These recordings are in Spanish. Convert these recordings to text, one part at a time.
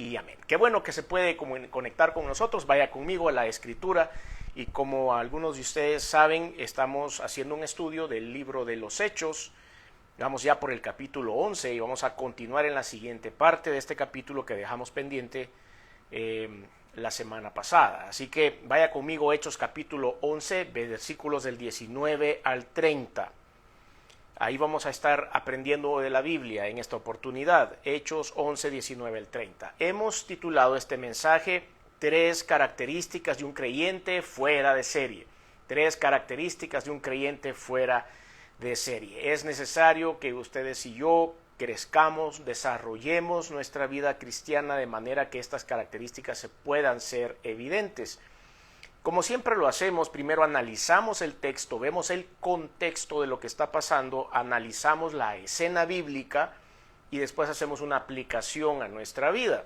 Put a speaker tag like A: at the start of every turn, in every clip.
A: y amén. Qué bueno que se puede conectar con nosotros. Vaya conmigo a la Escritura y como algunos de ustedes saben, estamos haciendo un estudio del libro de los Hechos. Vamos ya por el capítulo 11 y vamos a continuar en la siguiente parte de este capítulo que dejamos pendiente la semana pasada. Así que vaya conmigo, Hechos capítulo 11, versículos del 19 al 30. Ahí vamos a estar aprendiendo de la Biblia en esta oportunidad. Hechos 11, 19 al 30. Hemos titulado este mensaje Tres características de un creyente fuera de serie. Tres características de un creyente fuera de serie. Es necesario que ustedes y yo crezcamos, desarrollemos nuestra vida cristiana de manera que estas características se puedan ser evidentes. Como siempre lo hacemos, primero analizamos el texto, vemos el contexto de lo que está pasando, analizamos la escena bíblica y después hacemos una aplicación a nuestra vida.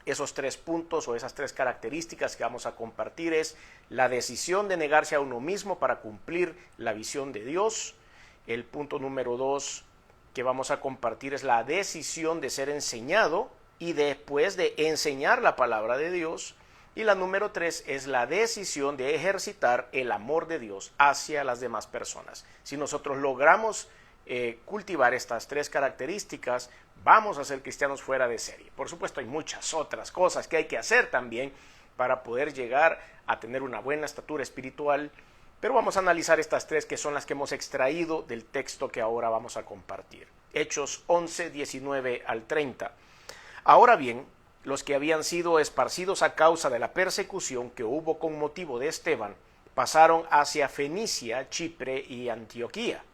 A: Esos tres puntos o esas tres características que vamos a compartir es la decisión de negarse a uno mismo para cumplir la visión de Dios. El punto número 2 que vamos a compartir es la decisión de ser enseñado y después de enseñar la palabra de Dios. Y la número 3 es la decisión de ejercitar el amor de Dios hacia las demás personas. Si nosotros logramos cultivar estas tres características, vamos a ser cristianos fuera de serie. Por supuesto, hay muchas otras cosas que hay que hacer también para poder llegar a tener una buena estatura espiritual, pero vamos a analizar estas tres que son las que hemos extraído del texto que ahora vamos a compartir. Hechos 11, 19 al 30. Ahora bien, los que habían sido esparcidos a causa de la persecución que hubo con motivo de Esteban, pasaron hacia Fenicia, Chipre y Antioquía,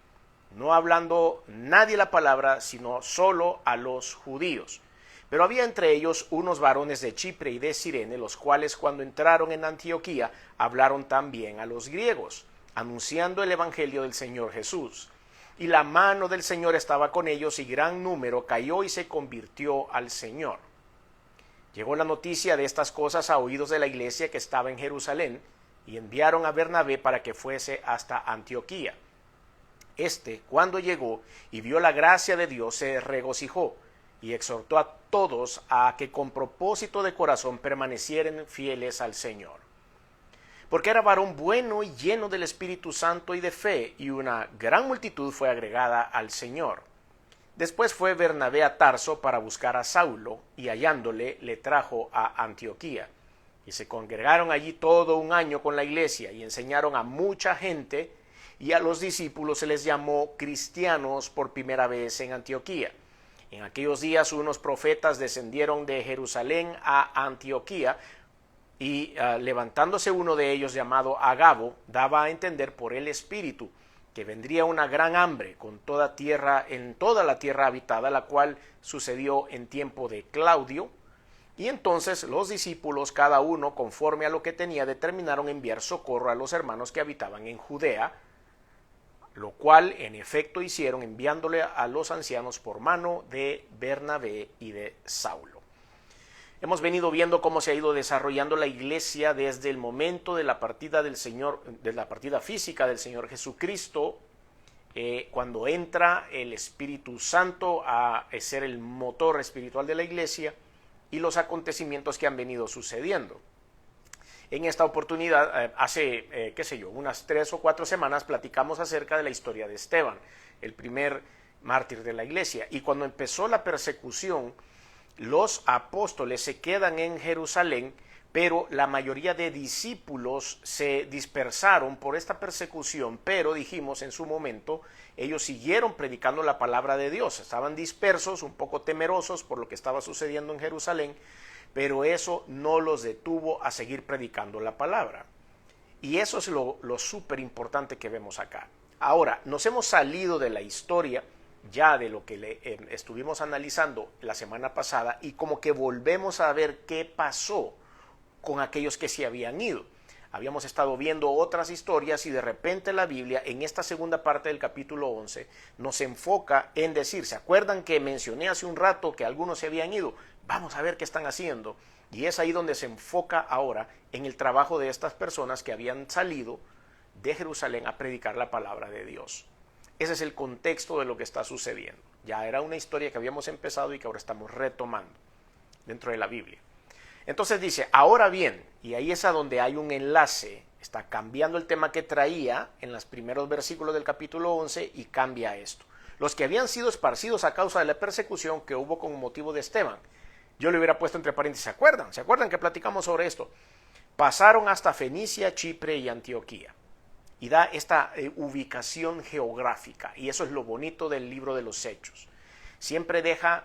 A: no hablando nadie la palabra, sino solo a los judíos. Pero había entre ellos unos varones de Chipre y de Cirene, los cuales cuando entraron en Antioquía hablaron también a los griegos, anunciando el evangelio del Señor Jesús. Y la mano del Señor estaba con ellos y gran número cayó y se convirtió al Señor. Llegó la noticia de estas cosas a oídos de la iglesia que estaba en Jerusalén y enviaron a Bernabé para que fuese hasta Antioquía. Cuando llegó y vio la gracia de Dios, se regocijó y exhortó a todos a que con propósito de corazón permanecieran fieles al Señor. Porque era varón bueno y lleno del Espíritu Santo y de fe, y una gran multitud fue agregada al Señor. Después fue Bernabé a Tarso para buscar a Saulo, y hallándole le trajo a Antioquía. Y se congregaron allí todo un año con la iglesia, y enseñaron a mucha gente, y a los discípulos se les llamó cristianos por primera vez en Antioquía. En aquellos días unos profetas descendieron de Jerusalén a Antioquía, y levantándose uno de ellos llamado Agabo, daba a entender por el Espíritu que vendría una gran hambre en toda la tierra habitada, la cual sucedió en tiempo de Claudio. Y entonces los discípulos, cada uno conforme a lo que tenía, determinaron enviar socorro a los hermanos que habitaban en Judea, lo cual en efecto hicieron, enviándole a los ancianos por mano de Bernabé y de Saulo. Hemos venido viendo cómo se ha ido desarrollando la iglesia desde el momento de la partida del Señor, de la partida física del Señor Jesucristo, cuando entra el Espíritu Santo a ser el motor espiritual de la iglesia, y los acontecimientos que han venido sucediendo. En esta oportunidad, hace, unas 3 o 4 semanas platicamos acerca de la historia de Esteban, el primer mártir de la iglesia. Y cuando empezó la persecución, los apóstoles se quedan en Jerusalén, pero la mayoría de discípulos se dispersaron por esta persecución, pero dijimos en su momento, ellos siguieron predicando la palabra de Dios, estaban dispersos, un poco temerosos por lo que estaba sucediendo en Jerusalén, pero eso no los detuvo a seguir predicando la palabra. Y eso es lo súper importante que vemos acá. Ahora, nos hemos salido de la historia ya de lo que estuvimos analizando la semana pasada y como que volvemos a ver qué pasó con aquellos que se habían ido. Habíamos estado viendo otras historias y de repente la Biblia en esta segunda parte del capítulo 11 nos enfoca en decir, ¿se acuerdan que mencioné hace un rato que algunos se habían ido? Vamos a ver qué están haciendo. Y es ahí donde se enfoca ahora en el trabajo de estas personas que habían salido de Jerusalén a predicar la palabra de Dios. Ese es el contexto de lo que está sucediendo. Ya era una historia que habíamos empezado y que ahora estamos retomando. dentro de la Biblia. Entonces dice, ahora bien, y ahí es a donde hay un enlace, está cambiando el tema que traía en los primeros versículos del capítulo 11 y cambia esto. Los que habían sido esparcidos a causa de la persecución que hubo con motivo de Esteban. Yo le hubiera puesto entre paréntesis, ¿se acuerdan? ¿Se acuerdan que platicamos sobre esto? Pasaron hasta Fenicia, Chipre y Antioquía. Y da esta ubicación geográfica. Y eso es lo bonito del libro de los Hechos. Siempre deja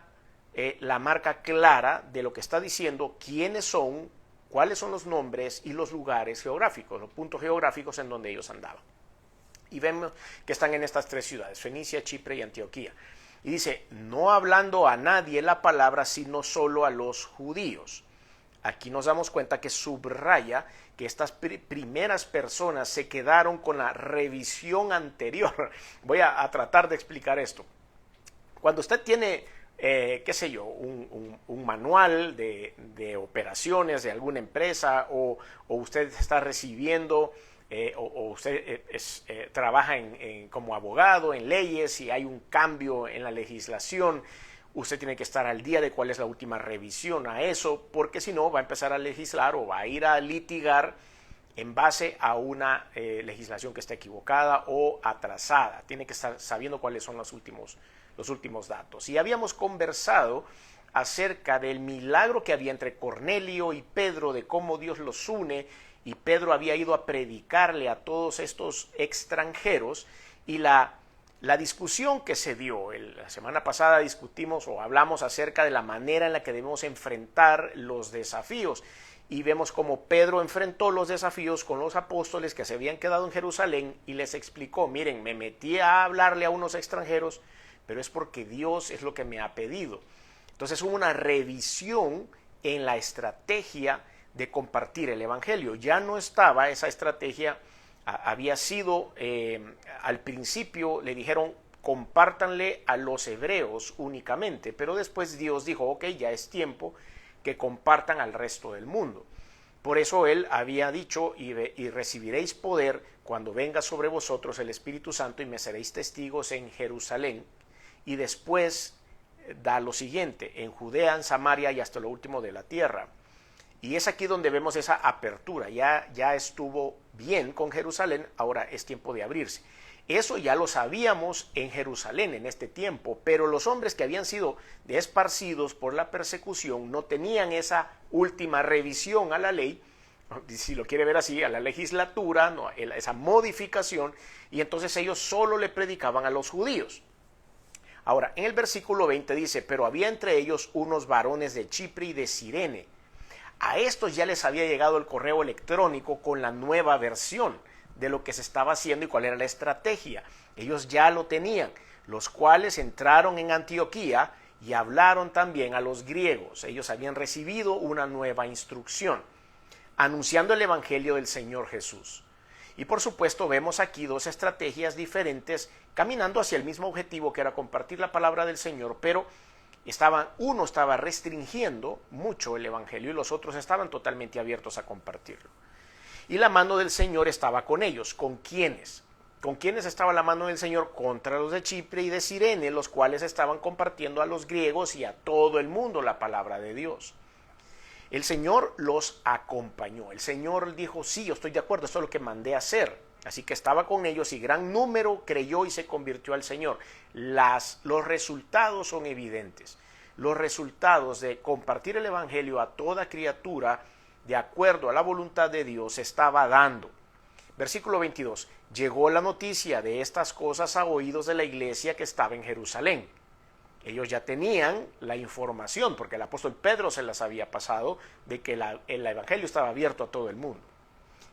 A: la marca clara de lo que está diciendo, quiénes son, cuáles son los nombres y los lugares geográficos, los puntos geográficos en donde ellos andaban. Y vemos que están en estas tres ciudades, Fenicia, Chipre y Antioquía. Y dice, no hablando a nadie la palabra, sino solo a los judíos. Aquí nos damos cuenta que subraya que estas primeras personas se quedaron con la revisión anterior. Voy a tratar de explicar esto. Cuando usted tiene, qué sé yo, un manual de operaciones de alguna empresa o usted está recibiendo o usted trabaja como abogado en leyes y hay un cambio en la legislación, usted tiene que estar al día de cuál es la última revisión a eso, porque si no va a empezar a legislar o va a ir a litigar en base a una legislación que está equivocada o atrasada. Tiene que estar sabiendo cuáles son los últimos datos. Y habíamos conversado acerca del milagro que había entre Cornelio y Pedro, de cómo Dios los une, y Pedro había ido a predicarle a todos estos extranjeros, y la discusión que se dio, la semana pasada discutimos o hablamos acerca de la manera en la que debemos enfrentar los desafíos, y vemos cómo Pedro enfrentó los desafíos con los apóstoles que se habían quedado en Jerusalén y les explicó, miren, me metí a hablarle a unos extranjeros, pero es porque Dios es lo que me ha pedido. Entonces hubo una revisión en la estrategia de compartir el evangelio. Ya no estaba esa estrategia, había sido, al principio le dijeron, compártanle a los hebreos únicamente, pero después Dios dijo, ok, ya es tiempo que compartan al resto del mundo. Por eso él había dicho, y recibiréis poder cuando venga sobre vosotros el Espíritu Santo y me seréis testigos en Jerusalén. Y después da lo siguiente, en Judea, en Samaria y hasta lo último de la tierra. Y es aquí donde vemos esa apertura, ya estuvo bien con Jerusalén, ahora es tiempo de abrirse. Eso ya lo sabíamos en Jerusalén en este tiempo, pero los hombres que habían sido esparcidos por la persecución no tenían esa última revisión a la ley, si lo quiere ver así, a la legislatura, no, esa modificación, y entonces ellos solo le predicaban a los judíos. Ahora, en el versículo 20 dice, pero había entre ellos unos varones de Chipre y de Cirene. A estos ya les había llegado el correo electrónico con la nueva versión de lo que se estaba haciendo y cuál era la estrategia. Ellos ya lo tenían, los cuales entraron en Antioquía y hablaron también a los griegos. Ellos habían recibido una nueva instrucción, anunciando el evangelio del Señor Jesús. Y por supuesto vemos aquí dos estrategias diferentes caminando hacia el mismo objetivo, que era compartir la palabra del Señor, pero uno estaba restringiendo mucho el evangelio y los otros estaban totalmente abiertos a compartirlo. Y la mano del Señor estaba con ellos. ¿Con quiénes? ¿Con quiénes estaba la mano del Señor? Contra los de Chipre y de Cirene, los cuales estaban compartiendo a los griegos y a todo el mundo la palabra de Dios. El Señor los acompañó. El Señor dijo, sí, yo estoy de acuerdo, esto es lo que mandé a hacer. Así que estaba con ellos y gran número creyó y se convirtió al Señor. Los resultados son evidentes. Los resultados de compartir el evangelio a toda criatura de acuerdo a la voluntad de Dios se estaba dando. Versículo 22. Llegó la noticia de estas cosas a oídos de la iglesia que estaba en Jerusalén. Ellos ya tenían la información, porque el apóstol Pedro se las había pasado, de que el evangelio estaba abierto a todo el mundo.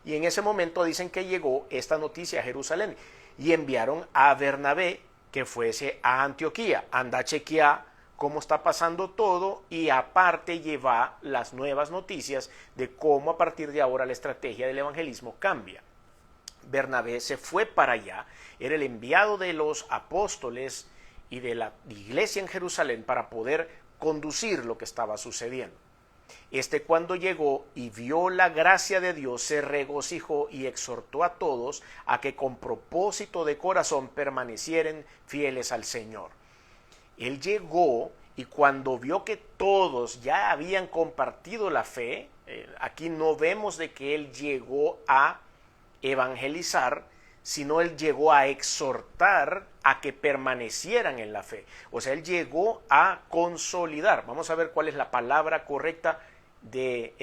A: Y en ese momento dicen que llegó esta noticia a Jerusalén y enviaron a Bernabé que fuese a Antioquía. Anda a chequear cómo está pasando todo y aparte lleva las nuevas noticias de cómo a partir de ahora la estrategia del evangelismo cambia. Bernabé se fue para allá, era el enviado de los apóstoles y de la iglesia en Jerusalén para poder conducir lo que estaba sucediendo. Cuando llegó y vio la gracia de Dios, se regocijó y exhortó a todos a que con propósito de corazón permanecieren fieles al Señor. Él llegó y cuando vio que todos ya habían compartido la fe, aquí no vemos de que él llegó a evangelizar, sino él llegó a exhortar a que permanecieran en la fe. O sea, él llegó a consolidar. Vamos a ver cuál es la palabra correcta de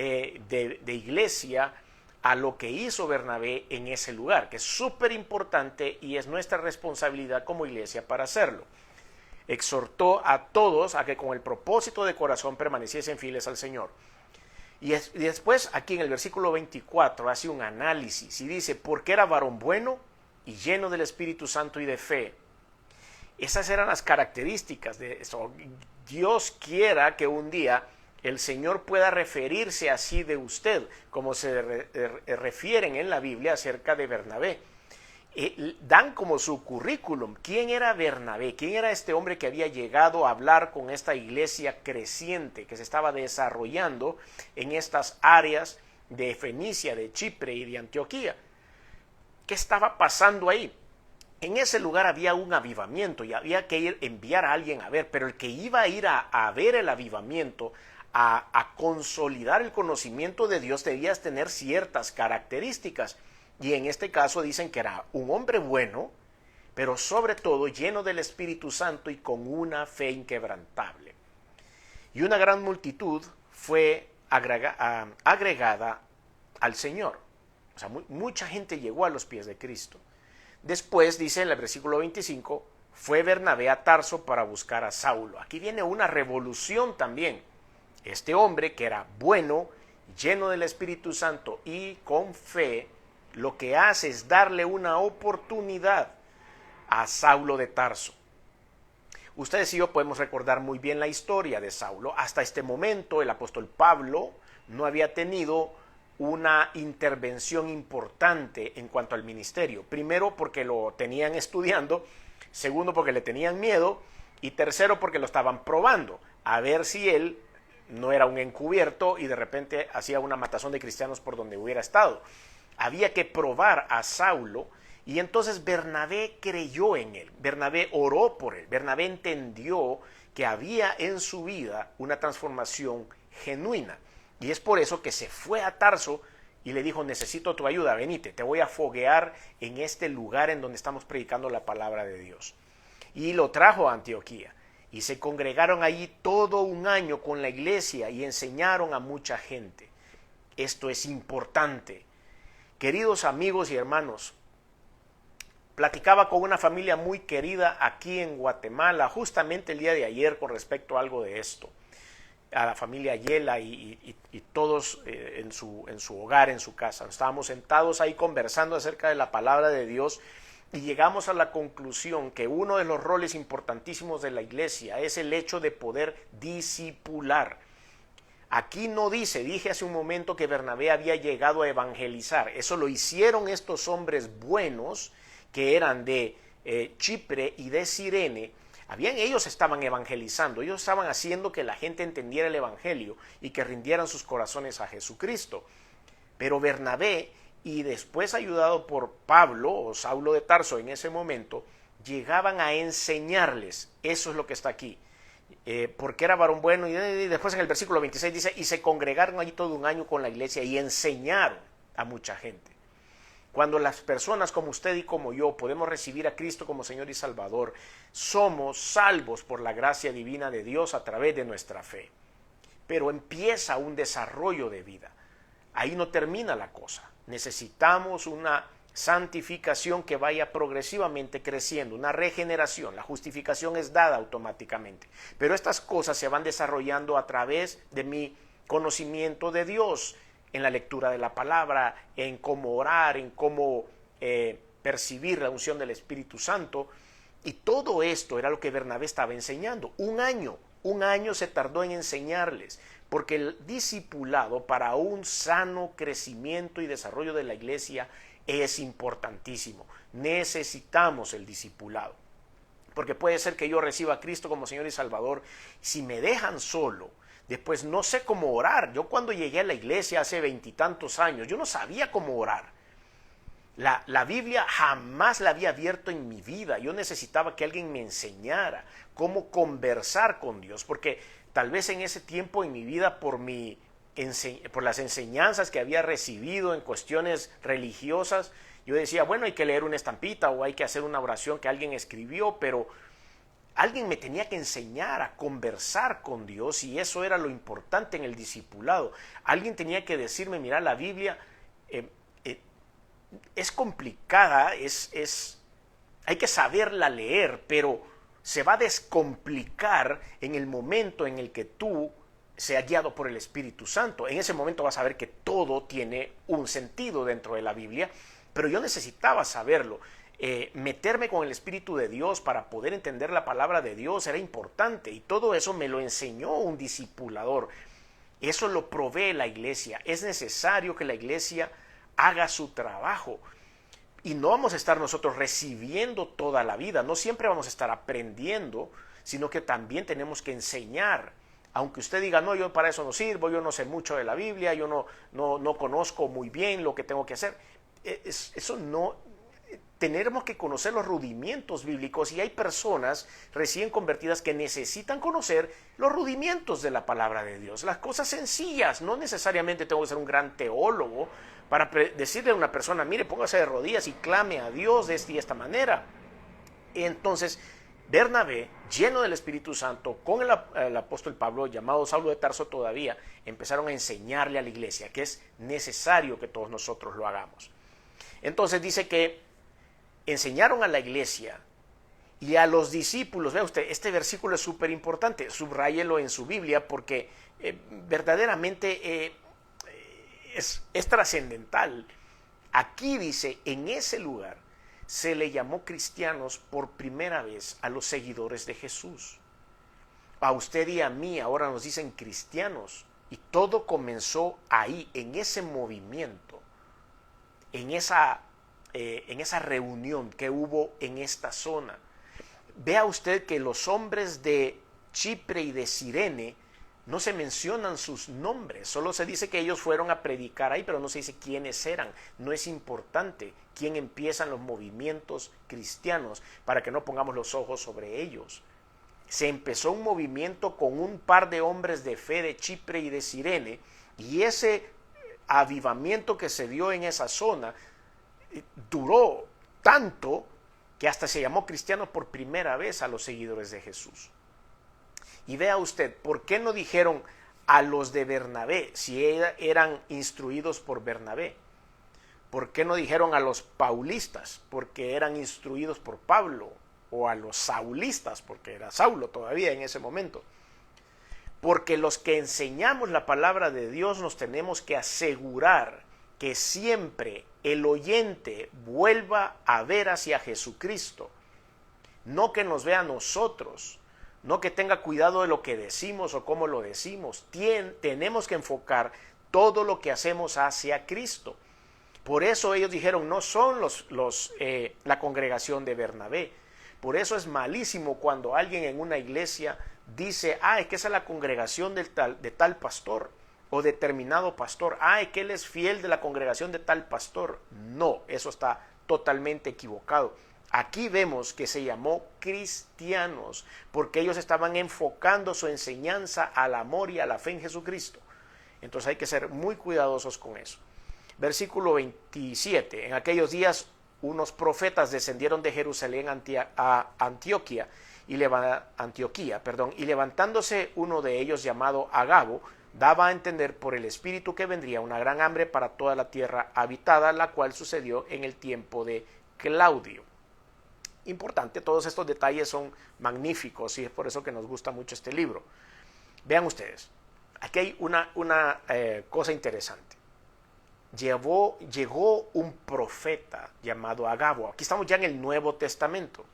A: iglesia a lo que hizo Bernabé en ese lugar, que es súper importante y es nuestra responsabilidad como iglesia para hacerlo. Exhortó a todos a que con el propósito de corazón permaneciesen fieles al Señor. Y después aquí en el versículo 24 hace un análisis y dice, porque era varón bueno y lleno del Espíritu Santo y de fe. Esas eran las características de eso. Dios quiera que un día el Señor pueda referirse así de usted, como se refieren en la Biblia acerca de Bernabé. Dan como su currículum quién era Bernabé, quién era este hombre que había llegado a hablar con esta iglesia creciente que se estaba desarrollando en estas áreas de Fenicia, de Chipre y de Antioquía. ¿Qué estaba pasando ahí? En ese lugar había un avivamiento y había que enviar a alguien a ver, pero el que iba a ir a ver el avivamiento, a consolidar el conocimiento de Dios, debías tener ciertas características. Y en este caso dicen que era un hombre bueno, pero sobre todo lleno del Espíritu Santo y con una fe inquebrantable. Y una gran multitud fue agregada al Señor. O sea, mucha gente llegó a los pies de Cristo. Después, dice en el versículo 25, fue Bernabé a Tarso para buscar a Saulo. Aquí viene una revolución también. Este hombre que era bueno, lleno del Espíritu Santo y con fe, lo que hace es darle una oportunidad a Saulo de Tarso. Ustedes y yo podemos recordar muy bien la historia de Saulo. Hasta este momento el apóstol Pablo no había tenido una intervención importante en cuanto al ministerio. Primero porque lo tenían estudiando, segundo porque le tenían miedo y tercero porque lo estaban probando a ver si él no era un encubierto y de repente hacía una matazón de cristianos por donde hubiera estado. Había que probar a Saulo y entonces Bernabé creyó en él, Bernabé oró por él, Bernabé entendió que había en su vida una transformación genuina y es por eso que se fue a Tarso y le dijo, necesito tu ayuda, venite, te voy a foguear en este lugar en donde estamos predicando la palabra de Dios. Y lo trajo a Antioquía y se congregaron allí todo un año con la iglesia y enseñaron a mucha gente. Esto es importante. Queridos amigos y hermanos, platicaba con una familia muy querida aquí en Guatemala, justamente el día de ayer con respecto a algo de esto, a la familia Ayala y todos en su hogar, en su casa. Estábamos sentados ahí conversando acerca de la palabra de Dios y llegamos a la conclusión que uno de los roles importantísimos de la iglesia es el hecho de poder discipular. Aquí no dije hace un momento que Bernabé había llegado a evangelizar. Eso lo hicieron estos hombres buenos que eran de Chipre y de Cirene. Ellos estaban evangelizando, ellos estaban haciendo que la gente entendiera el evangelio y que rindieran sus corazones a Jesucristo. Pero Bernabé, y después ayudado por Pablo o Saulo de Tarso en ese momento, llegaban a enseñarles. Eso es lo que está aquí. Porque era varón bueno, y después en el versículo 26 dice, y se congregaron allí todo un año con la iglesia y enseñaron a mucha gente. Cuando las personas como usted y como yo podemos recibir a Cristo como Señor y Salvador, somos salvos por la gracia divina de Dios a través de nuestra fe. Pero empieza un desarrollo de vida. Ahí no termina la cosa. Necesitamos una santificación que vaya progresivamente creciendo, una regeneración. La justificación es dada automáticamente, pero estas cosas se van desarrollando a través de mi conocimiento de Dios, en la lectura de la palabra, en cómo orar, en cómo percibir la unción del Espíritu Santo. Y todo esto era lo que Bernabé estaba enseñando. Un año se tardó en enseñarles, porque el discipulado para un sano crecimiento y desarrollo de la iglesia es importantísimo. Necesitamos el discipulado, porque puede ser que yo reciba a Cristo como Señor y Salvador. Si me dejan solo, después no sé cómo orar. Yo cuando llegué a la iglesia hace 20 y tantos años, yo no sabía cómo orar. La Biblia jamás la había abierto en mi vida. Yo necesitaba que alguien me enseñara cómo conversar con Dios, porque tal vez en ese tiempo en mi vida, por las enseñanzas que había recibido en cuestiones religiosas, yo decía, bueno, hay que leer una estampita o hay que hacer una oración que alguien escribió, pero alguien me tenía que enseñar a conversar con Dios, y eso era lo importante en el discipulado. Alguien tenía que decirme, mira, la Biblia es complicada, hay que saberla leer, pero se va a descomplicar en el momento en el que tú seas guiado por el Espíritu Santo. En ese momento vas a ver que todo tiene un sentido dentro de la Biblia, pero yo necesitaba saberlo. Meterme con el Espíritu de Dios para poder entender la palabra de Dios era importante, y todo eso me lo enseñó un discipulador. Eso lo provee la iglesia. Es necesario que la iglesia haga su trabajo, y no vamos a estar nosotros recibiendo toda la vida, no siempre vamos a estar aprendiendo, sino que también tenemos que enseñar. Aunque usted diga, no, yo para eso no sirvo, yo no sé mucho de la Biblia, yo no conozco muy bien lo que tengo que hacer. Eso no, tenemos que conocer los rudimentos bíblicos, y hay personas recién convertidas que necesitan conocer los rudimentos de la palabra de Dios, las cosas sencillas. No necesariamente tengo que ser un gran teólogo para decirle a una persona, mire, póngase de rodillas y clame a Dios de esta y esta manera. Entonces, Bernabé, lleno del Espíritu Santo, con el apóstol Pablo, llamado Saulo de Tarso todavía, empezaron a enseñarle a la iglesia que es necesario que todos nosotros lo hagamos. Entonces dice que enseñaron a la iglesia y a los discípulos. Vea usted, este versículo es súper importante, subráyelo en su Biblia, porque verdaderamente es trascendental. Aquí dice, en ese lugar se le llamó cristianos por primera vez a los seguidores de Jesús. A usted y a mí ahora nos dicen cristianos, y todo comenzó ahí, en ese movimiento, en esa reunión que hubo en esta zona. Vea usted que los hombres de Chipre y de Cirene no se mencionan sus nombres, solo se dice que ellos fueron a predicar ahí, pero no se dice quiénes eran. No es importante quién empiezan los movimientos cristianos, para que no pongamos los ojos sobre ellos. Se empezó un movimiento con un par de hombres de fe de Chipre y de Cirene, y ese avivamiento que se dio en esa zona duró tanto que hasta se llamó cristiano por primera vez a los seguidores de Jesús. Y vea usted, ¿por qué no dijeron a los de Bernabé si eran instruidos por Bernabé? ¿Por qué no dijeron a los paulistas porque eran instruidos por Pablo? O a los saulistas porque era Saulo todavía en ese momento. Porque los que enseñamos la palabra de Dios nos tenemos que asegurar que siempre el oyente vuelva a ver hacia Jesucristo. No que nos vea a nosotros, no que tenga cuidado de lo que decimos o cómo lo decimos. Tenemos que enfocar todo lo que hacemos hacia Cristo. Por eso ellos dijeron, no son la congregación de Bernabé. Por eso es malísimo cuando alguien en una iglesia dice, es que esa es la congregación de tal pastor o determinado pastor. Es que él es fiel de la congregación de tal pastor. No, eso está totalmente equivocado. Aquí vemos que se llamó cristianos porque ellos estaban enfocando su enseñanza al amor y a la fe en Jesucristo. Entonces hay que ser muy cuidadosos con eso. Versículo 27. En aquellos días unos profetas descendieron de Jerusalén a Antioquía, y levantándose uno de ellos llamado Agabo, daba a entender por el Espíritu que vendría una gran hambre para toda la tierra habitada, la cual sucedió en el tiempo de Claudio. Importante, todos estos detalles son magníficos y es por eso que nos gusta mucho este libro. Vean ustedes, aquí hay una cosa interesante. Llegó un profeta llamado Agabo. Aquí estamos ya en el Nuevo Testamento.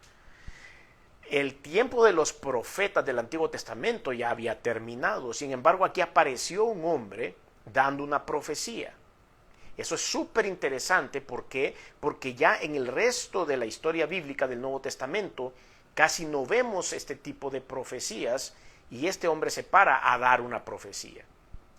A: El tiempo de los profetas del Antiguo Testamento ya había terminado. Sin embargo, aquí apareció un hombre dando una profecía. Eso es súper interesante. ¿Por qué? Porque ya en el resto de la historia bíblica del Nuevo Testamento casi no vemos este tipo de profecías, y este hombre se para a dar una profecía.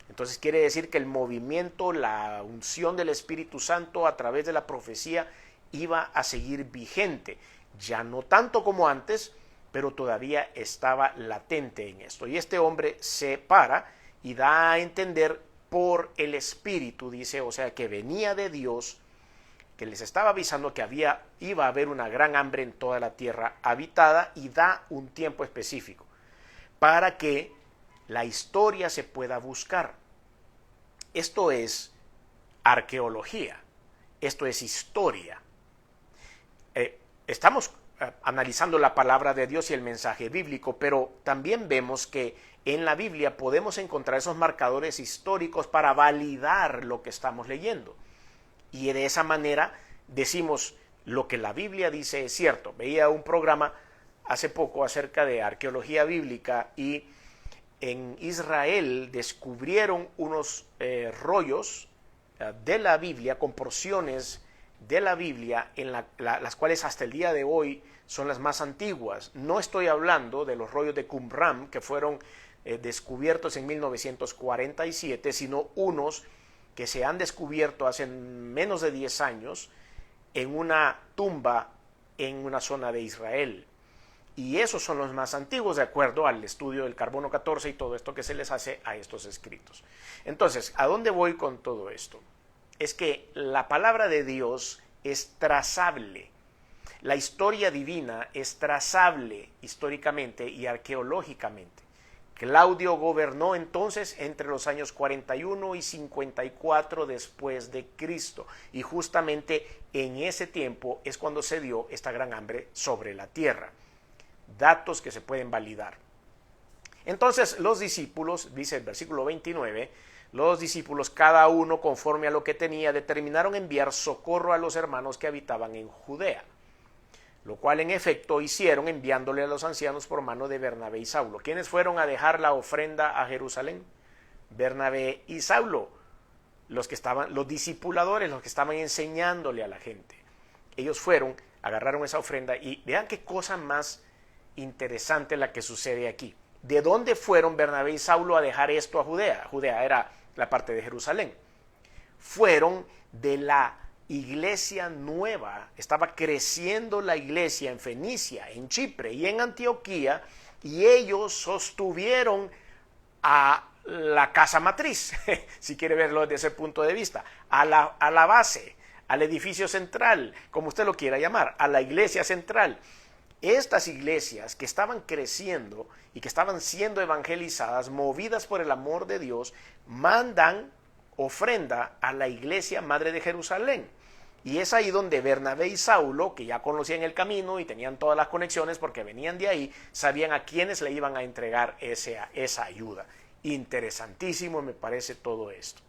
A: Entonces quiere decir que el movimiento, la unción del Espíritu Santo a través de la profecía iba a seguir vigente, ya no tanto como antes, pero todavía estaba latente en esto. Y este hombre se para y da a entender por el Espíritu, dice, o sea, que venía de Dios, que les estaba avisando que iba a haber una gran hambre en toda la tierra habitada, y da un tiempo específico para que la historia se pueda buscar. Esto es arqueología, esto es historia. Estamos analizando la palabra de Dios y el mensaje bíblico, pero también vemos que en la Biblia podemos encontrar esos marcadores históricos para validar lo que estamos leyendo. Y de esa manera decimos, lo que la Biblia dice es cierto. Veía un programa hace poco acerca de arqueología bíblica, y en Israel descubrieron unos rollos de la Biblia, con porciones de la Biblia, en las cuales hasta el día de hoy son las más antiguas. No estoy hablando de los rollos de Qumran, que fueron descubiertos en 1947, sino unos que se han descubierto hace menos de 10 años en una tumba en una zona de Israel. Y esos son los más antiguos, de acuerdo al estudio del carbono 14 y todo esto que se les hace a estos escritos. Entonces, ¿a dónde voy con todo esto? Es que la palabra de Dios es trazable. La historia divina es trazable históricamente y arqueológicamente. Claudio gobernó entonces entre los años 41 y 54 después de Cristo, y justamente en ese tiempo es cuando se dio esta gran hambre sobre la tierra. Datos que se pueden validar. Entonces los discípulos, dice el versículo 29, los discípulos, cada uno conforme a lo que tenía, determinaron enviar socorro a los hermanos que habitaban en Judea, lo cual en efecto hicieron, enviándole a los ancianos por mano de Bernabé y Saulo. ¿Quiénes fueron a dejar la ofrenda a Jerusalén? Bernabé y Saulo, los discipuladores, los que estaban enseñándole a la gente. Ellos fueron, agarraron esa ofrenda, y vean qué cosa más interesante la que sucede aquí. ¿De dónde fueron Bernabé y Saulo a dejar esto a Judea? Judea era la parte de Jerusalén. Fueron de la iglesia nueva. Estaba creciendo la iglesia en Fenicia, en Chipre y en Antioquía, y ellos sostuvieron a la casa matriz, si quiere verlo desde ese punto de vista, a la base, al edificio central, como usted lo quiera llamar, a la iglesia central. Estas iglesias que estaban creciendo y que estaban siendo evangelizadas, movidas por el amor de Dios, mandan ofrenda a la iglesia madre de Jerusalén. Y es ahí donde Bernabé y Saulo, que ya conocían el camino y tenían todas las conexiones porque venían de ahí, sabían a quiénes le iban a entregar esa ayuda. Interesantísimo me parece todo esto.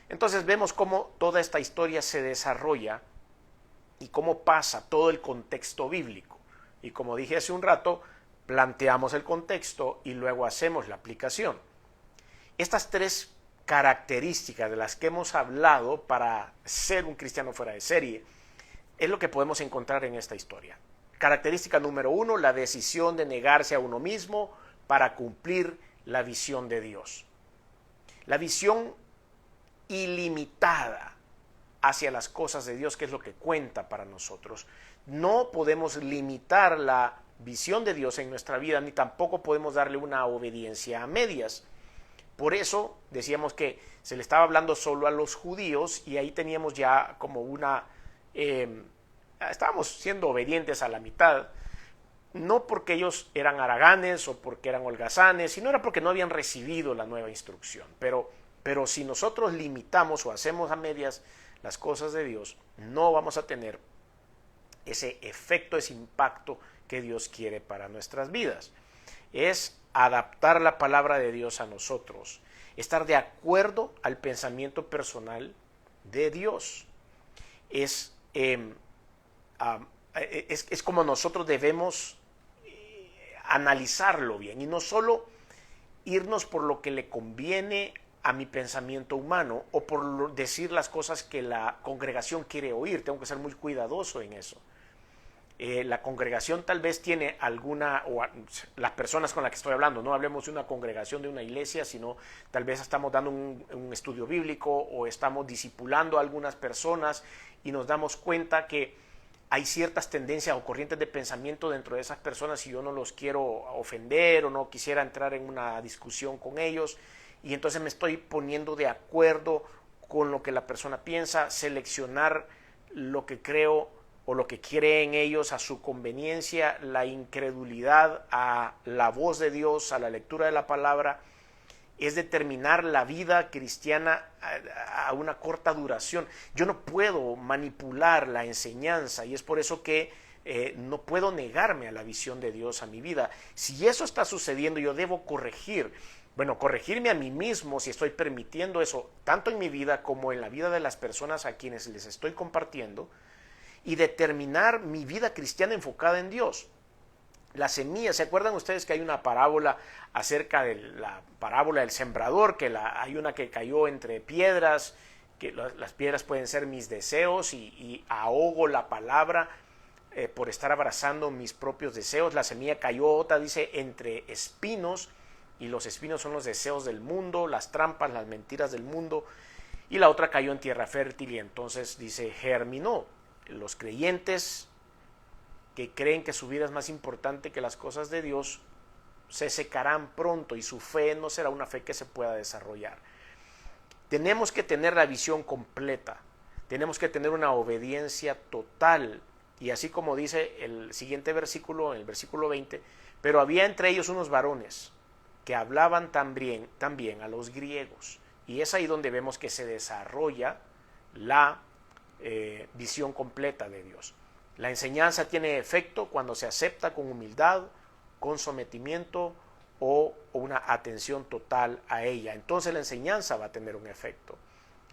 A: Entonces vemos cómo toda esta historia se desarrolla y cómo pasa todo el contexto bíblico. Y como dije hace un rato, planteamos el contexto y luego hacemos la aplicación. Estas tres características de las que hemos hablado para ser un cristiano fuera de serie es lo que podemos encontrar en esta historia. Característica número 1, la decisión de negarse a uno mismo para cumplir la visión de Dios. La visión ilimitada hacia las cosas de Dios, que es lo que cuenta para nosotros. No podemos limitar la visión de Dios en nuestra vida, ni tampoco podemos darle una obediencia a medias. Por eso decíamos que se le estaba hablando solo a los judíos, y ahí teníamos ya como estábamos siendo obedientes a la mitad, no porque ellos eran haraganes o porque eran holgazanes, sino era porque no habían recibido la nueva instrucción. Pero si nosotros limitamos o hacemos a medias las cosas de Dios, no vamos a tener ese efecto, ese impacto que Dios quiere para nuestras vidas. Es adaptar la palabra de Dios a nosotros, estar de acuerdo al pensamiento personal de Dios. Es como nosotros debemos analizarlo bien, y no solo irnos por lo que le conviene a mi pensamiento humano o por decir las cosas que la congregación quiere oír. Tengo que ser muy cuidadoso en eso. La congregación tal vez tiene alguna, las personas con las que estoy hablando, no hablemos de una congregación, de una iglesia, sino tal vez estamos dando un estudio bíblico o estamos discipulando a algunas personas y nos damos cuenta que hay ciertas tendencias o corrientes de pensamiento dentro de esas personas y yo no los quiero ofender o no quisiera entrar en una discusión con ellos y entonces me estoy poniendo de acuerdo con lo que la persona piensa, seleccionar lo que creo o lo que creen ellos a su conveniencia, la incredulidad a la voz de Dios, a la lectura de la palabra, es determinar la vida cristiana a una corta duración. Yo no puedo manipular la enseñanza y es por eso que no puedo negarme a la visión de Dios a mi vida. Si eso está sucediendo, yo debo corregir. Bueno, corregirme a mí mismo si estoy permitiendo eso, tanto en mi vida como en la vida de las personas a quienes les estoy compartiendo, y determinar mi vida cristiana enfocada en Dios. La semilla, ¿se acuerdan ustedes que hay una parábola acerca de la parábola del sembrador? Que hay una que cayó entre piedras, que las piedras pueden ser mis deseos y ahogo la palabra por estar abrazando mis propios deseos. La semilla cayó, otra dice, entre espinos, y los espinos son los deseos del mundo, las trampas, las mentiras del mundo, y la otra cayó en tierra fértil y entonces dice, germinó. Los creyentes que creen que su vida es más importante que las cosas de Dios se secarán pronto y su fe no será una fe que se pueda desarrollar. Tenemos que tener la visión completa, tenemos que tener una obediencia total y así como dice el siguiente versículo, en el versículo 20, pero había entre ellos unos varones que hablaban también a los griegos y es ahí donde vemos que se desarrolla la visión completa de Dios. La enseñanza tiene efecto cuando se acepta con humildad, con sometimiento o una atención total a ella. Entonces la enseñanza va a tener un efecto.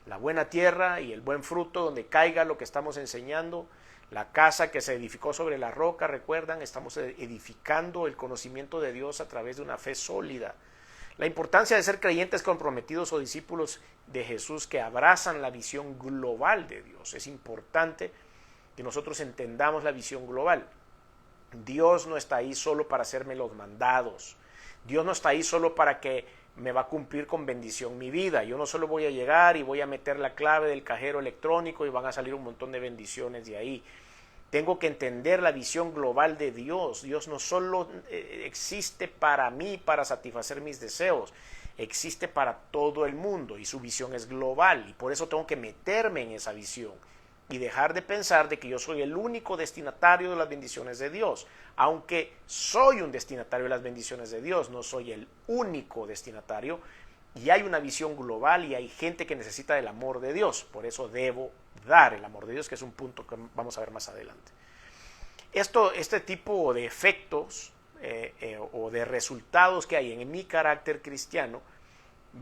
A: La buena tierra y el buen fruto donde caiga lo que estamos enseñando, la casa que se edificó sobre la roca, recuerdan, estamos edificando el conocimiento de Dios a través de una fe sólida. La importancia de ser creyentes comprometidos o discípulos de Jesús que abrazan la visión global de Dios. Es importante que nosotros entendamos la visión global. Dios no está ahí solo para hacerme los mandados. Dios no está ahí solo para que me va a cumplir con bendición mi vida. Yo no solo voy a llegar y voy a meter la clave del cajero electrónico y van a salir un montón de bendiciones de ahí. Tengo que entender la visión global de Dios. Dios no solo existe para mí, para satisfacer mis deseos, existe para todo el mundo y su visión es global y por eso tengo que meterme en esa visión y dejar de pensar de que yo soy el único destinatario de las bendiciones de Dios. Aunque soy un destinatario de las bendiciones de Dios, no soy el único destinatario y hay una visión global y hay gente que necesita del amor de Dios. Por eso debo dar el amor de Dios, que es un punto que vamos a ver más adelante. Este tipo de efectos o de resultados que hay en mi carácter cristiano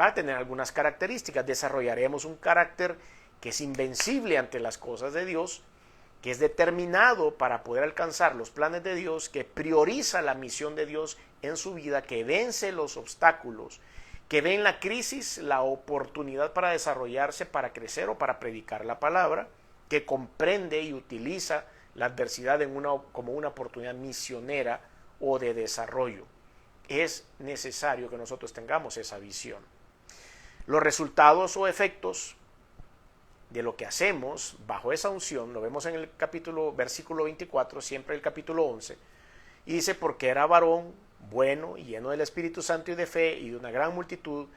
A: va a tener algunas características. Desarrollaremos un carácter que es invencible ante las cosas de Dios, que es determinado para poder alcanzar los planes de Dios, que prioriza la misión de Dios en su vida, que vence los obstáculos, que ve en la crisis la oportunidad para desarrollarse, para crecer o para predicar la palabra, que comprende y utiliza la adversidad como una oportunidad misionera o de desarrollo. Es necesario que nosotros tengamos esa visión. Los resultados o efectos de lo que hacemos bajo esa unción, lo vemos en el versículo 24, siempre el capítulo 11, y dice, porque era varón bueno y lleno del Espíritu Santo y de fe y de una gran multitud,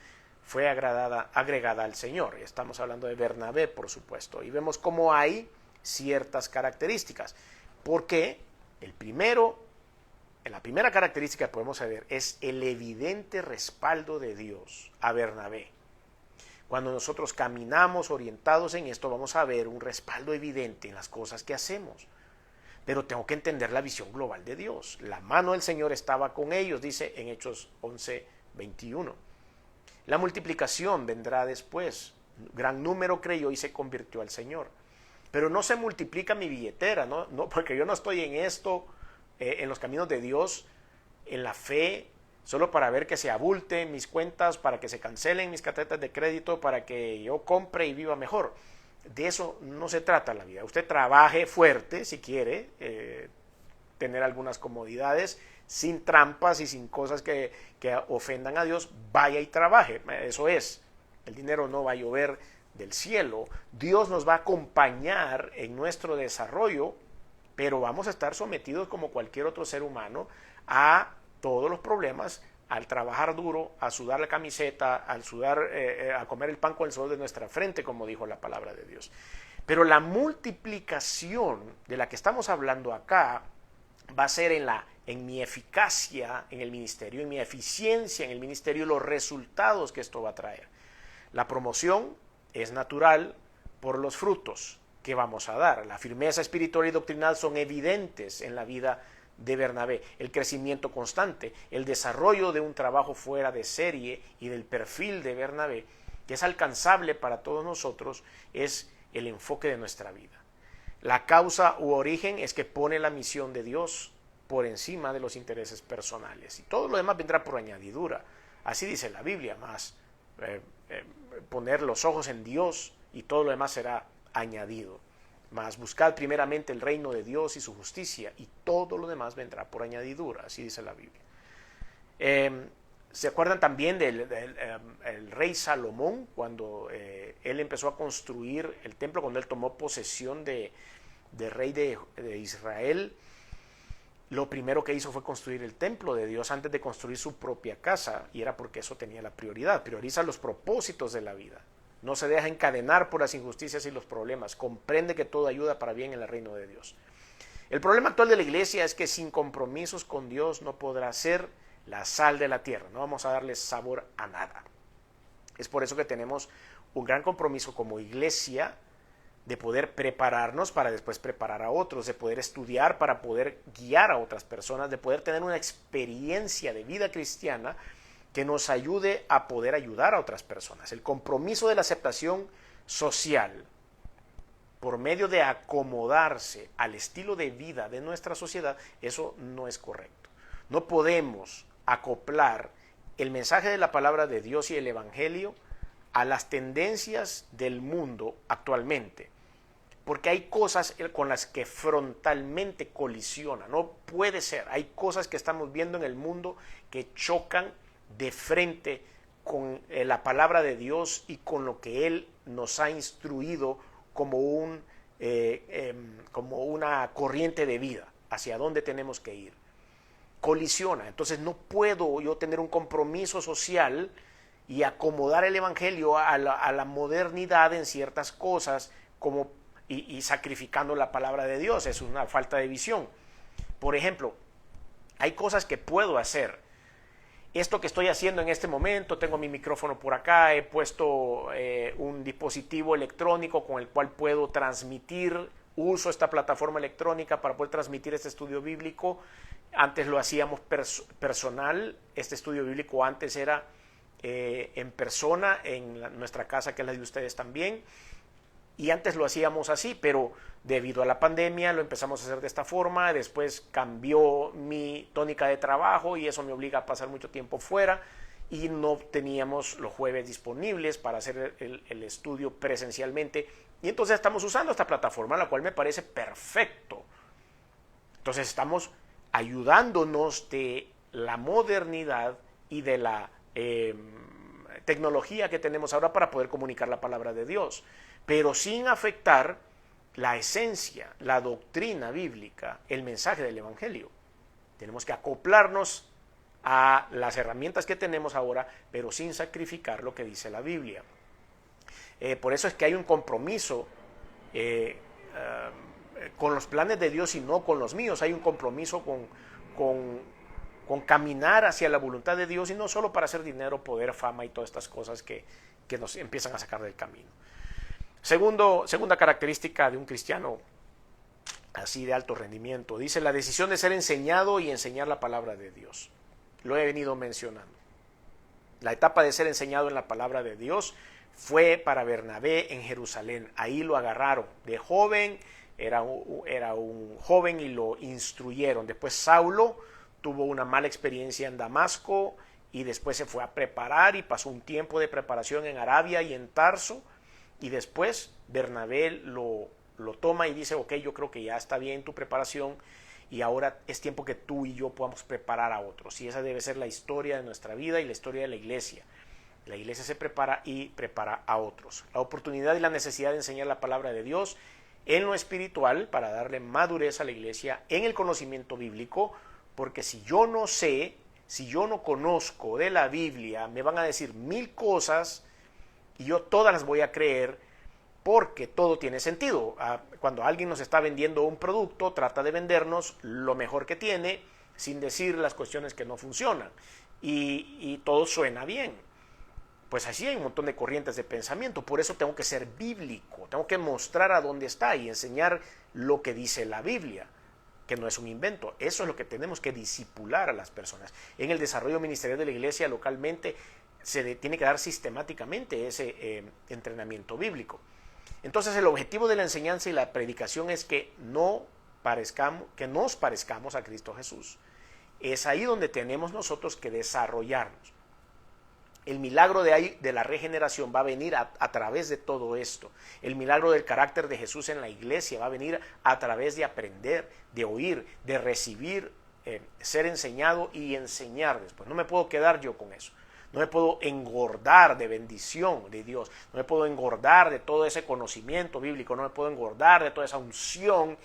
A: fue agregada al Señor. Estamos hablando de Bernabé, por supuesto, y vemos cómo hay ciertas características, porque la primera característica que podemos saber es el evidente respaldo de Dios a Bernabé. Cuando nosotros caminamos orientados en esto, vamos a ver un respaldo evidente en las cosas que hacemos. Pero tengo que entender la visión global de Dios. La mano del Señor estaba con ellos, dice en Hechos 11:21. La multiplicación vendrá después. Gran número creyó y se convirtió al Señor. Pero no se multiplica mi billetera, ¿no? Porque yo no estoy en esto, en los caminos de Dios, en la fe, solo para ver que se abulten mis cuentas, para que se cancelen mis tarjetas de crédito, para que yo compre y viva mejor. De eso no se trata la vida. Usted trabaje fuerte si quiere, tener algunas comodidades, sin trampas y sin cosas que ofendan a Dios, vaya y trabaje. Eso es, el dinero no va a llover del cielo. Dios nos va a acompañar en nuestro desarrollo, pero vamos a estar sometidos como cualquier otro ser humano a todos los problemas, al trabajar duro, a sudar la camiseta, al sudar, a comer el pan con el sudor de nuestra frente, como dijo la palabra de Dios. Pero la multiplicación de la que estamos hablando acá va a ser en mi eficacia en el ministerio, en mi eficiencia en el ministerio, los resultados que esto va a traer. La promoción es natural por los frutos que vamos a dar. La firmeza espiritual y doctrinal son evidentes en la vida de Bernabé. El crecimiento constante, el desarrollo de un trabajo fuera de serie y del perfil de Bernabé, que es alcanzable para todos nosotros, es el enfoque de nuestra vida. La causa u origen es que pone la misión de Dios por encima de los intereses personales. Y todo lo demás vendrá por añadidura. Así dice la Biblia, más poner los ojos en Dios y todo lo demás será añadido. Mas buscad primeramente el reino de Dios y su justicia, y todo lo demás vendrá por añadidura. Así dice la Biblia. ¿Se acuerdan también del rey Salomón, cuando él empezó a construir el templo, cuando él tomó posesión de rey de Israel? Lo primero que hizo fue construir el templo de Dios antes de construir su propia casa, y era porque eso tenía la prioridad. Prioriza los propósitos de la vida. No se deja encadenar por las injusticias y los problemas. Comprende que todo ayuda para bien en el reino de Dios. El problema actual de la iglesia es que sin compromisos con Dios no podrá ser la sal de la tierra. No vamos a darle sabor a nada. Es por eso que tenemos un gran compromiso como iglesia de poder prepararnos para después preparar a otros, de poder estudiar para poder guiar a otras personas, de poder tener una experiencia de vida cristiana que nos ayude a poder ayudar a otras personas. El compromiso de la aceptación social por medio de acomodarse al estilo de vida de nuestra sociedad, eso no es correcto. No podemos acoplar el mensaje de la palabra de Dios y el evangelio a las tendencias del mundo actualmente, porque hay cosas con las que frontalmente colisiona. No puede ser. Hay cosas que estamos viendo en el mundo que chocan de frente con la palabra de Dios y con lo que Él nos ha instruido como una corriente de vida, hacia dónde tenemos que ir. Colisiona. Entonces no puedo yo tener un compromiso social y acomodar el evangelio a la modernidad en ciertas cosas y sacrificando la palabra de Dios. Es una falta de visión. Por ejemplo, hay cosas que puedo hacer. Esto que estoy haciendo en este momento, tengo mi micrófono por acá, he puesto un dispositivo electrónico con el cual puedo transmitir, uso esta plataforma electrónica para poder transmitir este estudio bíblico. Antes lo hacíamos personal, este estudio bíblico antes era en persona, en nuestra casa, que es la de ustedes también, y antes lo hacíamos así, pero debido a la pandemia lo empezamos a hacer de esta forma. Después cambió mi tónica de trabajo y eso me obliga a pasar mucho tiempo fuera y no teníamos los jueves disponibles para hacer el estudio presencialmente, y entonces estamos usando esta plataforma, la cual me parece perfecto. Entonces estamos ayudándonos de la modernidad y de la tecnología que tenemos ahora para poder comunicar la palabra de Dios, pero sin afectar la esencia, la doctrina bíblica, el mensaje del evangelio. Tenemos que acoplarnos a las herramientas que tenemos ahora, pero sin sacrificar lo que dice la Biblia. Por eso es que hay un compromiso con los planes de Dios y no con los míos. Hay un compromiso con caminar hacia la voluntad de Dios, y no solo para hacer dinero, poder, fama y todas estas cosas que nos empiezan a sacar del camino. Segunda característica de un cristiano así de alto rendimiento, dice la decisión de ser enseñado y enseñar la palabra de Dios. Lo he venido mencionando. La etapa de ser enseñado en la palabra de Dios fue para Bernabé en Jerusalén. Ahí lo agarraron de joven, era un joven y lo instruyeron. Después Saulo tuvo una mala experiencia en Damasco y después se fue a preparar y pasó un tiempo de preparación en Arabia y en Tarso. Y después Bernabé lo toma y dice, ok, yo creo que ya está bien tu preparación, y ahora es tiempo que tú y yo podamos preparar a otros. Y esa debe ser la historia de nuestra vida y la historia de la iglesia. La iglesia se prepara y prepara a otros. La oportunidad y la necesidad de enseñar la palabra de Dios en lo espiritual para darle madurez a la iglesia en el conocimiento bíblico, porque si yo no sé, si yo no conozco de la Biblia, me van a decir 1000 cosas y yo todas las voy a creer porque todo tiene sentido. Cuando alguien nos está vendiendo un producto, trata de vendernos lo mejor que tiene sin decir las cuestiones que no funcionan y todo suena bien. Pues así hay un montón de corrientes de pensamiento, por eso tengo que ser bíblico, tengo que mostrar a dónde está y enseñar lo que dice la Biblia, que no es un invento. Eso es lo que tenemos que discipular a las personas. En el desarrollo ministerial de la iglesia localmente se le tiene que dar sistemáticamente ese entrenamiento bíblico. Entonces el objetivo de la enseñanza y la predicación es que nos parezcamos a Cristo Jesús. Es ahí donde tenemos nosotros que desarrollarnos. El milagro de la regeneración va a venir a través de todo esto. El milagro del carácter de Jesús en la iglesia va a venir a través de aprender, de oír, de recibir, ser enseñado y enseñar después. No me puedo quedar yo con eso. No me puedo engordar de bendición de Dios. No me puedo engordar de todo ese conocimiento bíblico. No me puedo engordar de toda esa unción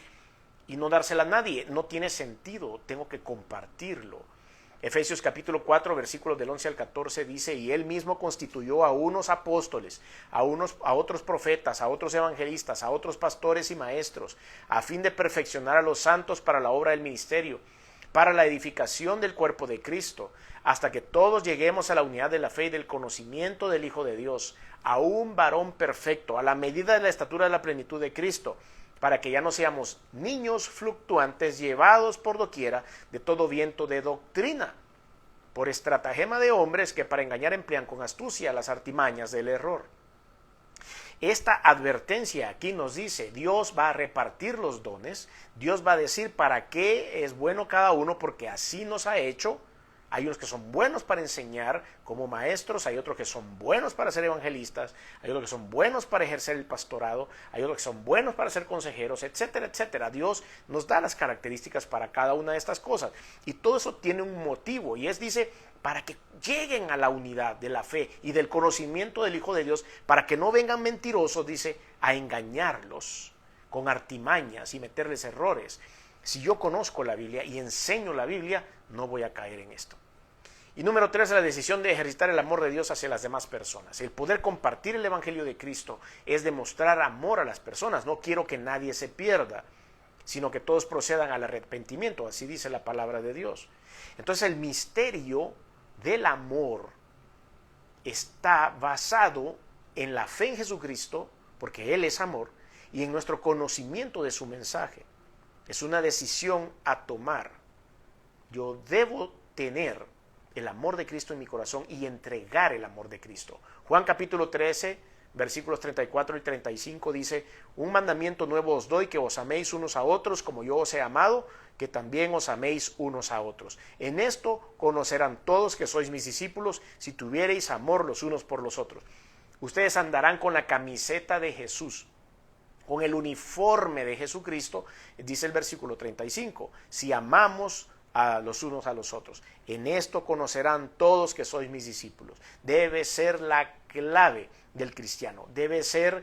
A: y no dársela a nadie. No tiene sentido. Tengo que compartirlo. Efesios capítulo 4, versículos del 11 al 14 dice, y él mismo constituyó a unos apóstoles, a otros profetas, a otros evangelistas, a otros pastores y maestros, a fin de perfeccionar a los santos para la obra del ministerio, para la edificación del cuerpo de Cristo, hasta que todos lleguemos a la unidad de la fe y del conocimiento del Hijo de Dios, a un varón perfecto, a la medida de la estatura de la plenitud de Cristo, para que ya no seamos niños fluctuantes llevados por doquiera de todo viento de doctrina, por estratagema de hombres que para engañar emplean con astucia las artimañas del error. Esta advertencia aquí nos dice, Dios va a repartir los dones, Dios va a decir para qué es bueno cada uno, porque así nos ha hecho. Hay unos que son buenos para enseñar como maestros, hay otros que son buenos para ser evangelistas, hay otros que son buenos para ejercer el pastorado, hay otros que son buenos para ser consejeros, etcétera, etcétera. Dios nos da las características para cada una de estas cosas. Y todo eso tiene un motivo, y dice, para que lleguen a la unidad de la fe y del conocimiento del Hijo de Dios, para que no vengan mentirosos, dice, a engañarlos con artimañas y meterles errores. Si yo conozco la Biblia y enseño la Biblia, no voy a caer en esto. Y número 3, la decisión de ejercitar el amor de Dios hacia las demás personas. El poder compartir el Evangelio de Cristo es demostrar amor a las personas. No quiero que nadie se pierda, sino que todos procedan al arrepentimiento. Así dice la palabra de Dios. Entonces el misterio del amor está basado en la fe en Jesucristo, porque Él es amor, y en nuestro conocimiento de su mensaje. Es una decisión a tomar. Yo debo tener el amor de Cristo en mi corazón y entregar el amor de Cristo. Juan capítulo 13, versículos 34 y 35 dice, un mandamiento nuevo os doy, que os améis unos a otros como yo os he amado, que también os améis unos a otros. En esto conocerán todos que sois mis discípulos, si tuviereis amor los unos por los otros. Ustedes andarán con la camiseta de Jesús, con el uniforme de Jesucristo, dice el versículo 35, si amamos a los unos a los otros. En esto conocerán todos que sois mis discípulos. Debe ser la clave del cristiano, debe ser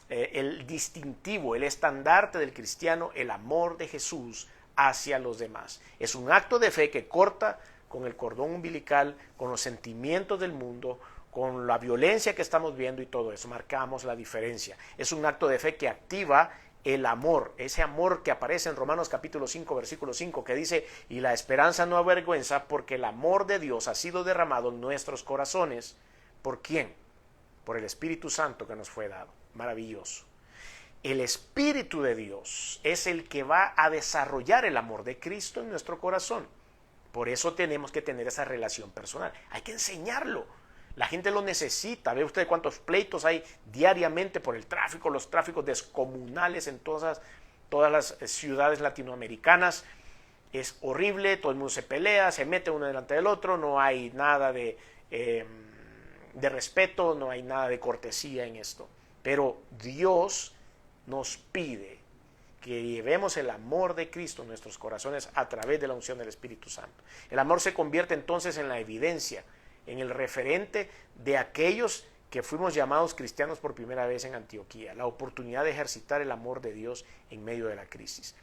A: el distintivo, el estandarte del cristiano, el amor de Jesús hacia los demás. Es un acto de fe que corta con el cordón umbilical, con los sentimientos del mundo, con la violencia que estamos viendo y todo eso. Marcamos la diferencia. Es un acto de fe que activa el amor, ese amor que aparece en Romanos capítulo 5, versículo 5, que dice, y la esperanza no avergüenza, porque el amor de Dios ha sido derramado en nuestros corazones. ¿Por quién? Por el Espíritu Santo que nos fue dado. Maravilloso. El Espíritu de Dios es el que va a desarrollar el amor de Cristo en nuestro corazón. Por eso tenemos que tener esa relación personal. Hay que enseñarlo. La gente lo necesita. ¿Ve usted cuántos pleitos hay diariamente por el tráfico, los tráficos descomunales en todas las ciudades latinoamericanas? Es horrible, todo el mundo se pelea, se mete uno delante del otro, no hay nada de respeto, no hay nada de cortesía en esto. Pero Dios nos pide que llevemos el amor de Cristo en nuestros corazones a través de la unción del Espíritu Santo. El amor se convierte entonces en la evidencia, en el referente de aquellos que fuimos llamados cristianos por primera vez en Antioquía, la oportunidad de ejercitar el amor de Dios en medio de la crisis.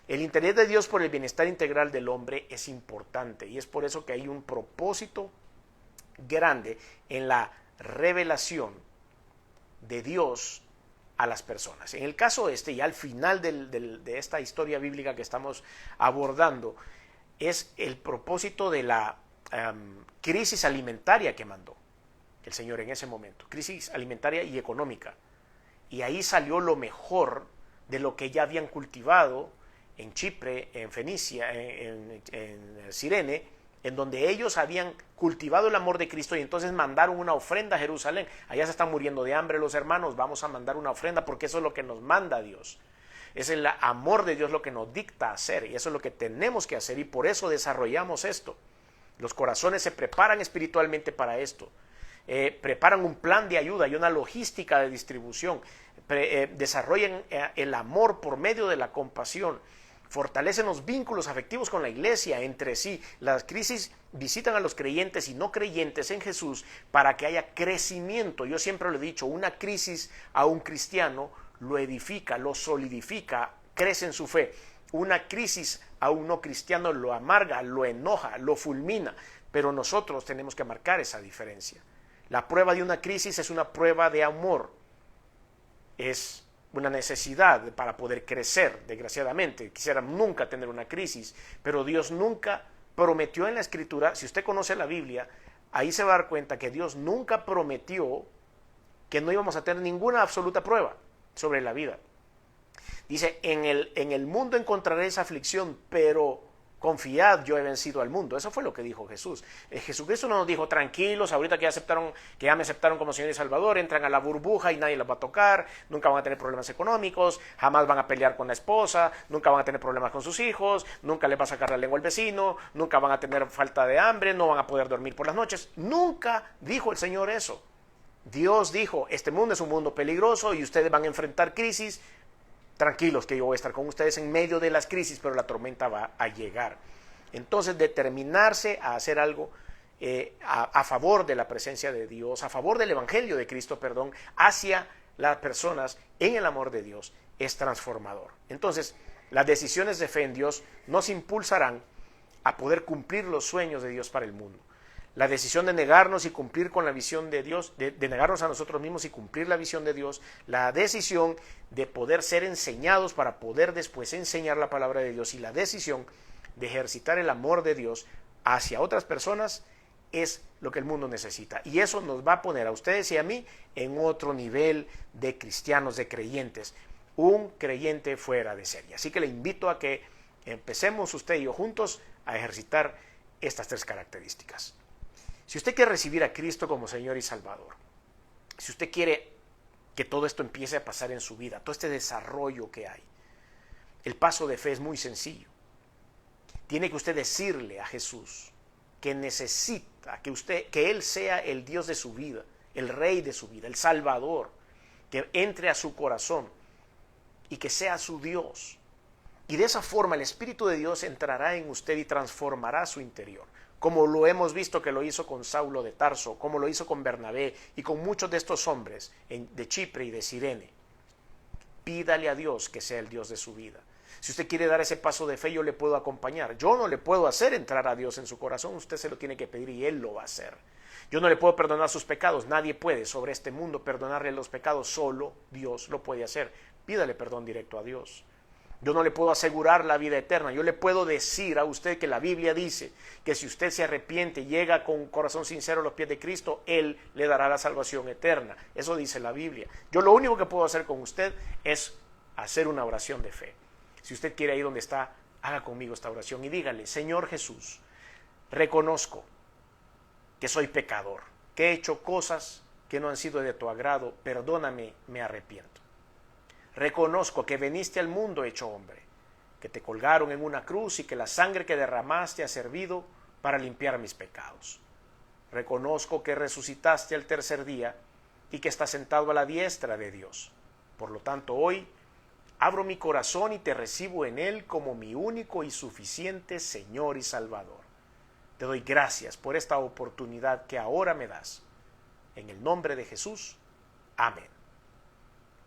A: El interés de Dios por el bienestar integral del hombre es importante y es por eso que hay un propósito grande en la revelación de Dios a las personas. En el caso y al final de esta historia bíblica que estamos abordando, es el propósito de la crisis alimentaria que mandó el Señor en ese momento, crisis alimentaria y económica. Y ahí salió lo mejor de lo que ya habían cultivado en Chipre, en Fenicia, en Cirene, en donde ellos habían cultivado el amor de Cristo y entonces mandaron una ofrenda a Jerusalén. Allá se están muriendo de hambre los hermanos, vamos a mandar una ofrenda porque eso es lo que nos manda Dios. Es el amor de Dios lo que nos dicta hacer y eso es lo que tenemos que hacer y por eso desarrollamos esto. Los corazones se preparan espiritualmente para esto. Preparan un plan de ayuda y una logística de distribución. Desarrollan el amor por medio de la compasión. Fortalecen los vínculos afectivos con la iglesia entre sí. Las crisis visitan a los creyentes y no creyentes en Jesús para que haya crecimiento. Yo siempre lo he dicho, una crisis a un cristiano lo edifica, lo solidifica, crece en su fe. Una crisis a un no cristiano lo amarga, lo enoja, lo fulmina. Pero nosotros tenemos que marcar esa diferencia. La prueba de una crisis es una prueba de amor. Es una necesidad para poder crecer, desgraciadamente. Quisiera nunca tener una crisis, pero Dios nunca prometió en la Escritura, si usted conoce la Biblia, ahí se va a dar cuenta que Dios nunca prometió que no íbamos a tener ninguna absoluta prueba sobre la vida. Dice, en el mundo encontraréis aflicción, pero confiad, yo he vencido al mundo. Eso fue lo que dijo Jesús. Jesucristo no nos dijo, tranquilos, ahorita que ya me aceptaron como Señor y Salvador, entran a la burbuja y nadie los va a tocar, nunca van a tener problemas económicos, jamás van a pelear con la esposa, nunca van a tener problemas con sus hijos, nunca les va a sacar la lengua al vecino, nunca van a tener falta de hambre, no van a poder dormir por las noches. Nunca dijo el Señor eso. Dios dijo, este mundo es un mundo peligroso y ustedes van a enfrentar crisis. Tranquilos que yo voy a estar con ustedes en medio de las crisis, pero la tormenta va a llegar. Entonces, determinarse a hacer algo a favor de la presencia de Dios, a favor del Evangelio de Cristo, hacia las personas en el amor de Dios, es transformador. Entonces, las decisiones de fe en Dios nos impulsarán a poder cumplir los sueños de Dios para el mundo. La decisión de negarnos y cumplir con la visión de Dios, de negarnos a nosotros mismos y cumplir la visión de Dios, la decisión de poder ser enseñados para poder después enseñar la palabra de Dios y la decisión de ejercitar el amor de Dios hacia otras personas es lo que el mundo necesita. Y eso nos va a poner a ustedes y a mí en otro nivel de cristianos, de creyentes, un creyente fuera de serie. Así que le invito a que empecemos usted y yo juntos a ejercitar estas tres características. Si usted quiere recibir a Cristo como Señor y Salvador, si usted quiere que todo esto empiece a pasar en su vida, todo este desarrollo que hay, el paso de fe es muy sencillo. Tiene que usted decirle a Jesús que necesita que Él sea el Dios de su vida, el Rey de su vida, el Salvador, que entre a su corazón y que sea su Dios. Y de esa forma el Espíritu de Dios entrará en usted y transformará su interior. Como lo hemos visto que lo hizo con Saulo de Tarso, como lo hizo con Bernabé y con muchos de estos hombres de Chipre y de Cirene. Pídale a Dios que sea el Dios de su vida. Si usted quiere dar ese paso de fe, yo le puedo acompañar. Yo no le puedo hacer entrar a Dios en su corazón, usted se lo tiene que pedir y Él lo va a hacer. Yo no le puedo perdonar sus pecados, nadie puede sobre este mundo perdonarle los pecados, solo Dios lo puede hacer. Pídale perdón directo a Dios. Yo no le puedo asegurar la vida eterna. Yo le puedo decir a usted que la Biblia dice que si usted se arrepiente y llega con un corazón sincero a los pies de Cristo, Él le dará la salvación eterna. Eso dice la Biblia. Yo lo único que puedo hacer con usted es hacer una oración de fe. Si usted quiere ir donde está, haga conmigo esta oración y dígale, Señor Jesús, reconozco que soy pecador, que he hecho cosas que no han sido de tu agrado, perdóname, me arrepiento. Reconozco que viniste al mundo hecho hombre, que te colgaron en una cruz y que la sangre que derramaste ha servido para limpiar mis pecados. Reconozco que resucitaste al tercer día y que estás sentado a la diestra de Dios. Por lo tanto, hoy Abro mi corazón y te recibo en él como mi único y suficiente Señor y Salvador. Te doy gracias por esta oportunidad que ahora me das. En el nombre de Jesús. Amén.